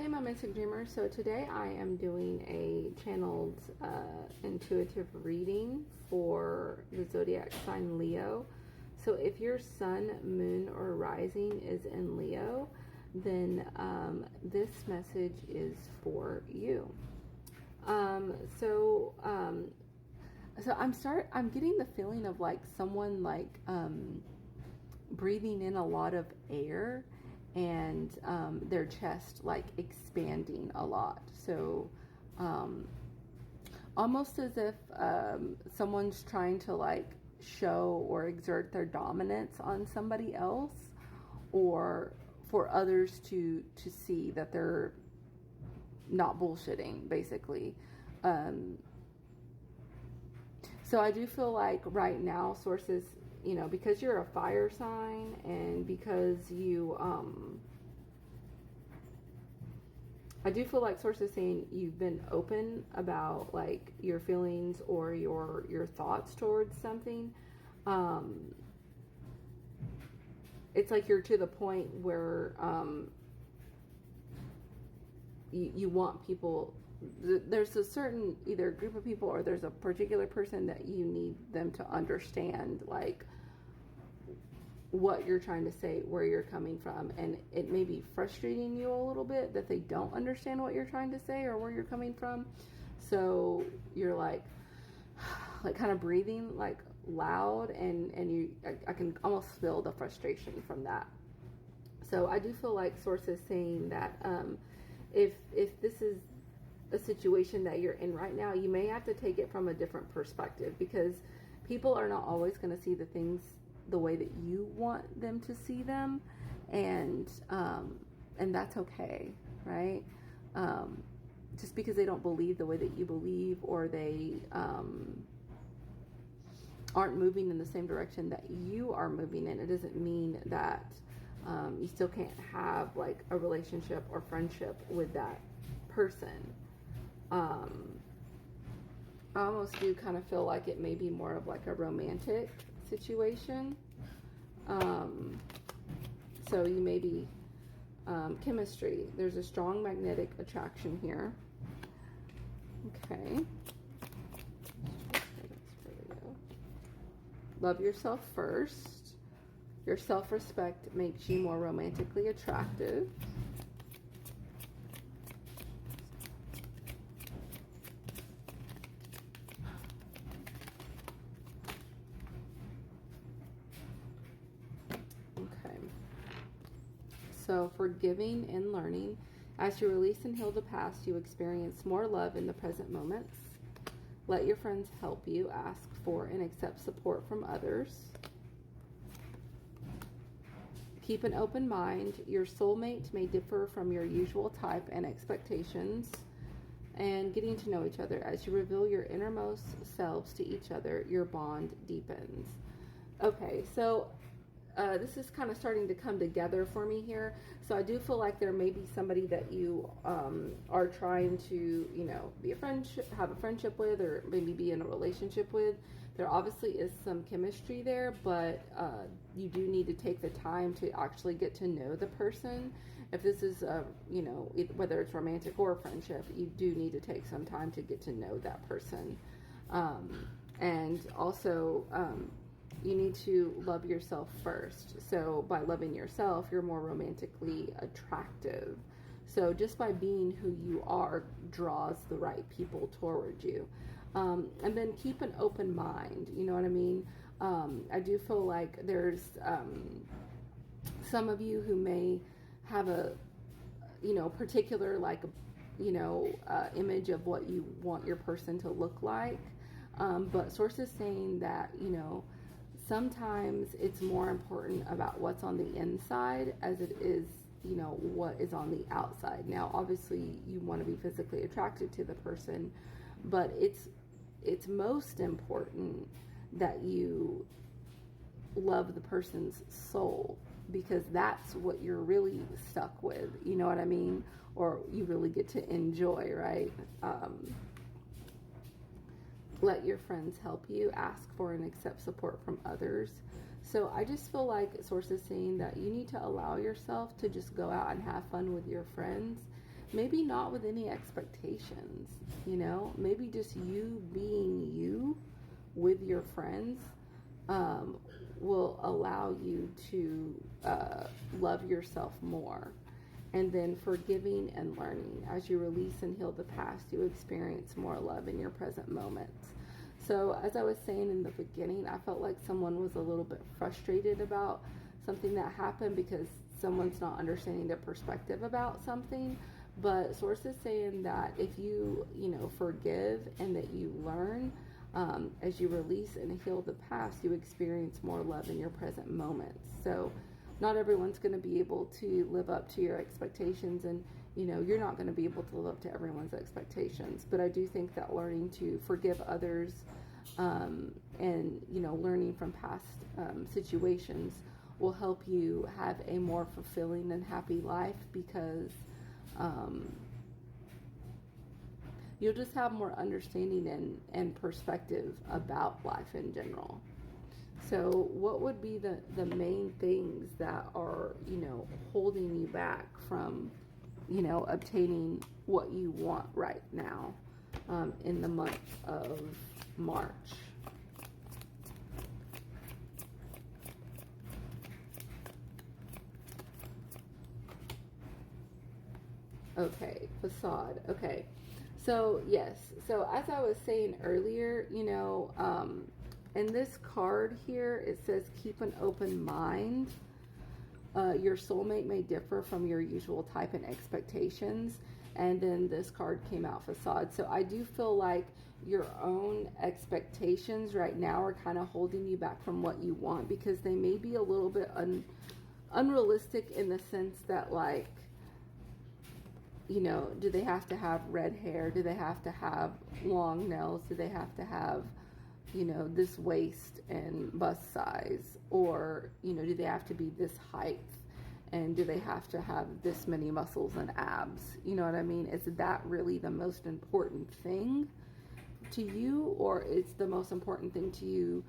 Hey, my Mystic Dreamer. So today I am doing a channeled intuitive reading for the zodiac sign Leo. So if your sun, moon, or rising is in Leo, then this message is for you. So I'm getting the feeling of like someone like breathing in a lot of air, and their chest like expanding a lot. So almost as if someone's trying to like show or exert their dominance on somebody else, or for others to see that they're not bullshitting, basically. So I do feel like right now, sources, because you're a fire sign, and because you, I do feel like sources saying you've been open about like your feelings or your thoughts towards something. It's like you're to the point where you want people. There's a certain either group of people or there's a particular person that you need them to understand like what you're trying to say, where you're coming from, and it may be frustrating you a little bit that they don't understand what you're trying to say or where you're coming from. So you're like kind of breathing like loud, and I can almost feel the frustration from that. So I do feel like sources saying that if this is a situation that you're in right now, you may have to take it from a different perspective, because people are not always going to see the things the way that you want them to see them, and that's okay, right? Just because they don't believe the way that you believe, or they aren't moving in the same direction that you are moving in, it doesn't mean that you still can't have like a relationship or friendship with that person. I almost do kind of feel like it may be more of like a romantic situation. So you may be chemistry. There's a strong magnetic attraction here. Okay. Love yourself first. Your self-respect makes you more romantically attractive. So forgiving and learning. As you release and heal the past, you experience more love in the present moments. Let your friends help you. Ask for and accept support from others. Keep an open mind. Your soulmate may differ from your usual type and expectations. And getting to know each other. As you reveal your innermost selves to each other, your bond deepens. Okay, so this is kind of starting to come together for me here. So I do feel like there may be somebody that you are trying to, be have a friendship with, or maybe be in a relationship with. There obviously is some chemistry there, but you do need to take the time to actually get to know the person. If this is, whether it's romantic or a friendship, you do need to take some time to get to know that person. And also, you need to love yourself first. So by loving yourself, you're more romantically attractive. So just by being who you are draws the right people toward you. And then keep an open mind. You know what I mean? I do feel like there's some of you who may have a, particular image of what you want your person to look like. But sources saying that, sometimes it's more important about what's on the inside as it is, what is on the outside. Now, obviously, you want to be physically attracted to the person, but it's most important that you love the person's soul, because that's what you're really stuck with. You know what I mean? Or you really get to enjoy, right? Let your friends help you. Ask for and accept support from others. So I just feel like sources saying that you need to allow yourself to just go out and have fun with your friends, maybe not with any expectations, maybe just you being you with your friends will allow you to love yourself more. And then forgiving and learning. As you release and heal the past, you experience more love in your present moments. So as I was saying in the beginning, I felt like someone was a little bit frustrated about something that happened because someone's not understanding their perspective about something. But Source is saying that if you, forgive and that you learn, as you release and heal the past, you experience more love in your present moments. So not everyone's going to be able to live up to your expectations, and you're not going to be able to live up to everyone's expectations. But I do think that learning to forgive others and learning from past situations will help you have a more fulfilling and happy life, because you'll just have more understanding and perspective about life in general. So what would be the main things that are, holding you back from, obtaining what you want right now in the month of March? Okay, facade. Okay. So, yes. So, as I was saying earlier, in this card here, it says keep an open mind. Your soulmate may differ from your usual type and expectations. And then this card came out, facade. So I do feel like your own expectations right now are kind of holding you back from what you want, because they may be a little bit unrealistic in the sense that, like, do they have to have red hair? Do they have to have long nails? Do they have to have this waist and bust size? Or, do they have to be this height? And do they have to have this many muscles and abs? You know what I mean? Is that really the most important thing to you? Or is the most important thing to you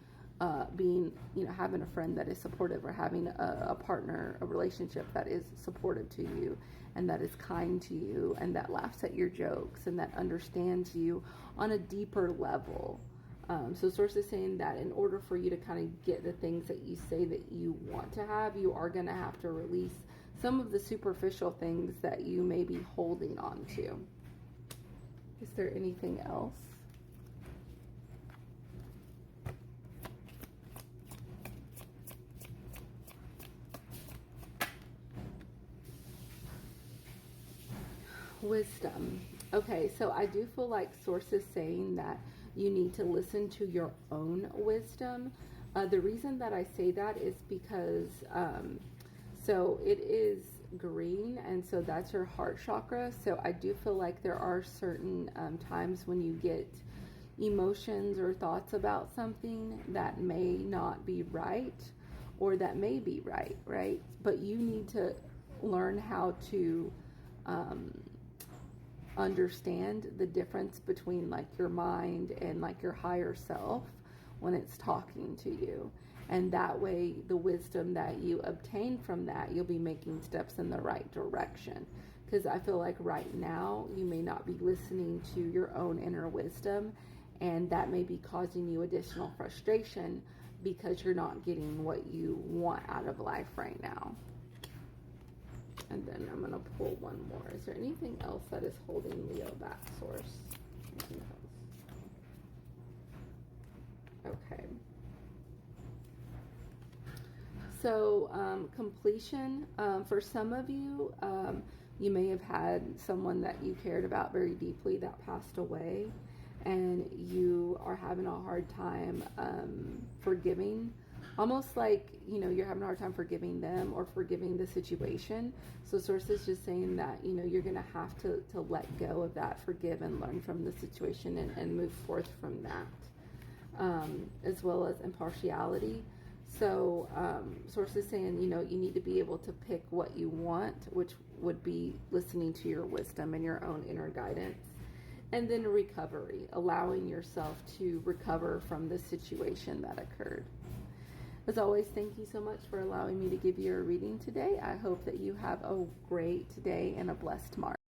being, having a friend that is supportive, or having a partner, a relationship that is supportive to you, and that is kind to you, and that laughs at your jokes, and that understands you on a deeper level? So Source is saying that in order for you to kind of get the things that you say that you want to have, you are going to have to release some of the superficial things that you may be holding on to. Is there anything else? Wisdom. Okay, so I do feel like Source is saying that you need to listen to your own wisdom. The reason that I say that is because, so it is green, and so that's your heart chakra. So I do feel like there are certain times when you get emotions or thoughts about something that may not be right, or that may be right, right? But you need to learn how to understand the difference between, like, your mind and, like, your higher self when it's talking to you. And that way, the wisdom that you obtain from that, you'll be making steps in the right direction. Because I feel like right now, you may not be listening to your own inner wisdom, and that may be causing you additional frustration because you're not getting what you want out of life right now. And then I'm going to pull one more. Is there anything else that is holding Leo back, Source? Okay. So, completion. For some of you, you may have had someone that you cared about very deeply that passed away, and you are having a hard time forgiving. Almost like, you're having a hard time forgiving them or forgiving the situation. So Source is just saying that, you're going to have to let go of that, forgive and learn from the situation, and move forth from that, as well as impartiality. So Source is saying, you need to be able to pick what you want, which would be listening to your wisdom and your own inner guidance. And then recovery, allowing yourself to recover from the situation that occurred. As always, thank you so much for allowing me to give you a reading today. I hope that you have a great day and a blessed March.